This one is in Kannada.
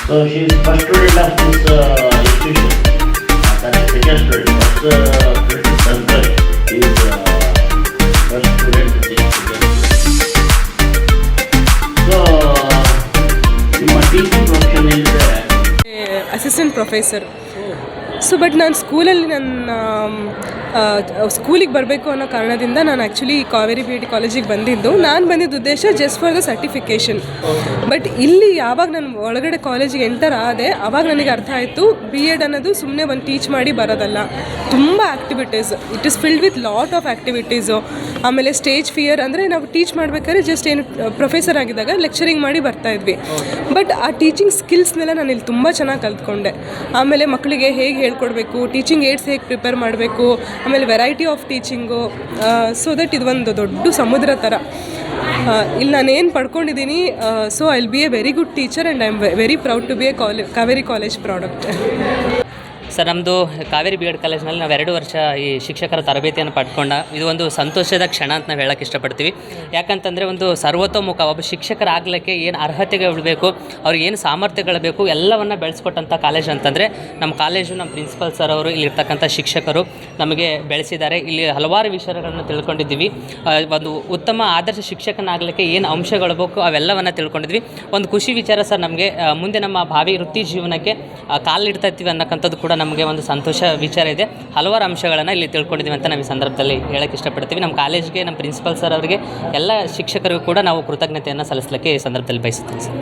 So she is first student of this institution. That is second student. First Shankar is first student of this institution. So ನಿಮ್ಮ ಟೀಚಿಂಗ್ ಪ್ರೊಫೆಷನ್ ಏನಿದೆ? Assistant professor. ಸೊ ಬಟ್ ನಾನು ಸ್ಕೂಲಲ್ಲಿ ಸ್ಕೂಲಿಗೆ ಬರಬೇಕು ಅನ್ನೋ ಕಾರಣದಿಂದ ನಾನು ಆ್ಯಕ್ಚುಲಿ ಕಾವೇರಿ ಬಿ ಎಡ್ ಕಾಲೇಜಿಗೆ ಬಂದಿದ್ದು. ನಾನು ಬಂದಿದ್ದ ಉದ್ದೇಶ just for the certification. But ಇಲ್ಲಿ ಯಾವಾಗ ನಾನು ಒಳಗಡೆ ಕಾಲೇಜಿಗೆ ಎಂಟರ್ ಆದೆ ಆವಾಗ ನನಗೆ ಅರ್ಥ ಆಯಿತು ಬಿ ಎಡ್ ಅನ್ನೋದು ಸುಮ್ಮನೆ ಒಂದು ಟೀಚ್ ಮಾಡಿ ಬರೋದಲ್ಲ, ತುಂಬ activities. It is filled with lot of activities. ಆಮೇಲೆ ಸ್ಟೇಜ್ ಫಿಯರ್ ಅಂದರೆ ನಾವು ಟೀಚ್ ಮಾಡ್ಬೇಕಾದ್ರೆ ಜಸ್ಟ್ ಏನು ಪ್ರೊಫೆಸರ್ ಆಗಿದ್ದಾಗ ಲೆಕ್ಚರಿಂಗ್ ಮಾಡಿ ಬರ್ತಾಯಿದ್ವಿ. ಬಟ್ ಆ ಟೀಚಿಂಗ್ ಸ್ಕಿಲ್ಸ್ನೆಲ್ಲ ನಾನು ಇಲ್ಲಿ ತುಂಬ ಚೆನ್ನಾಗಿ ಕಲ್ತ್ಕೊಂಡೆ. ಆಮೇಲೆ ಮಕ್ಕಳಿಗೆ ಹೇಗೆ ಹೇಳ್ಕೊಡ್ಬೇಕು, ಟೀಚಿಂಗ್ ಏಡ್ಸ್ ಹೇಗೆ ಪ್ರಿಪೇರ್ ಮಾಡಬೇಕು, ಆಮೇಲೆ variety of teaching. So that ಇದು ಒಂದು ದೊಡ್ಡ ಸಮುದ್ರ ಥರ. ಇಲ್ಲಿ ನಾನೇನು ಪಡ್ಕೊಂಡಿದ್ದೀನಿ. So I will be a very good teacher and I am very proud to be a Kaveri college product. Sir, ನಮ್ಮದು ಕಾವೇರಿ ಬಿ ಎಡ್ ಕಾಲೇಜ್ನಲ್ಲಿ ನಾವು 2 ವರ್ಷ ಈ ಶಿಕ್ಷಕರ ತರಬೇತಿಯನ್ನು ಪಡ್ಕೊಂಡ. ಇದು ಒಂದು ಸಂತೋಷದ ಕ್ಷಣ ಅಂತ ನಾವು ಹೇಳೋಕ್ಕೆ ಇಷ್ಟಪಡ್ತೀವಿ. ಯಾಕಂತಂದರೆ ಒಂದು ಸರ್ವತೋಮುಖ ಒಬ್ಬ ಶಿಕ್ಷಕರಾಗಲಿಕ್ಕೆ ಏನು ಅರ್ಹತೆಗಳು ಬೇಕು, ಅವ್ರಿಗೆ ಏನು ಸಾಮರ್ಥ್ಯಗಳು ಬೇಕು, ಎಲ್ಲವನ್ನು ಬೆಳೆಸ್ಕೊಟ್ಟಂಥ ಕಾಲೇಜ್ ಅಂತಂದರೆ ನಮ್ಮ ಕಾಲೇಜು. ನಮ್ಮ ಪ್ರಿನ್ಸಿಪಲ್ ಸರ್ ಅವರು ಇಲ್ಲಿರ್ತಕ್ಕಂಥ ಶಿಕ್ಷಕರು ನಮಗೆ ಬೆಳೆಸಿದ್ದಾರೆ. ಇಲ್ಲಿ ಹಲವಾರು ವಿಷಯಗಳನ್ನು ತಿಳ್ಕೊಂಡಿದ್ದೀವಿ. ಒಂದು ಉತ್ತಮ ಆದರ್ಶ ಶಿಕ್ಷಕನಾಗಲಿಕ್ಕೆ ಏನು ಅಂಶಗಳು ಬೇಕು ಅವೆಲ್ಲವನ್ನು ತಿಳ್ಕೊಂಡಿದ್ವಿ. ಒಂದು ಖುಷಿ ವಿಚಾರ ಸರ್, ನಮಗೆ ಮುಂದೆ ನಮ್ಮ ಭಾವಿ ವೃತ್ತಿ ಜೀವನಕ್ಕೆ ಕಾಲಿಡ್ತಾ ಇರ್ತೀವಿ ಅನ್ನೋಕ್ಕಂಥದ್ದು ಕೂಡ ನಮಗೆ ಒಂದು ಸಂತೋಷ ವಿಚಾರ ಇದೆ. ಹಲವಾರು ಅಂಶಗಳನ್ನು ಇಲ್ಲಿ ತಿಳ್ಕೊಂಡಿದ್ದೀವಿ ಅಂತ ನಾವು ಈ ಸಂದರ್ಭದಲ್ಲಿ ಹೇಳೋಕ್ಕೆ ಇಷ್ಟಪಡ್ತೀವಿ. ನಮ್ಮ ಕಾಲೇಜ್ಗೆ, ನಮ್ಮ ಪ್ರಿನ್ಸಿಪಲ್ ಸರ್ ಅವರಿಗೆ, ಎಲ್ಲ ಶಿಕ್ಷಕರಿಗೂ ಕೂಡ ನಾವು ಕೃತಜ್ಞತೆಯನ್ನು ಸಲ್ಲಿಸಲಿಕ್ಕೆ ಈ ಸಂದರ್ಭದಲ್ಲಿ ಬಯಸುತ್ತೇವೆ ಸರ್.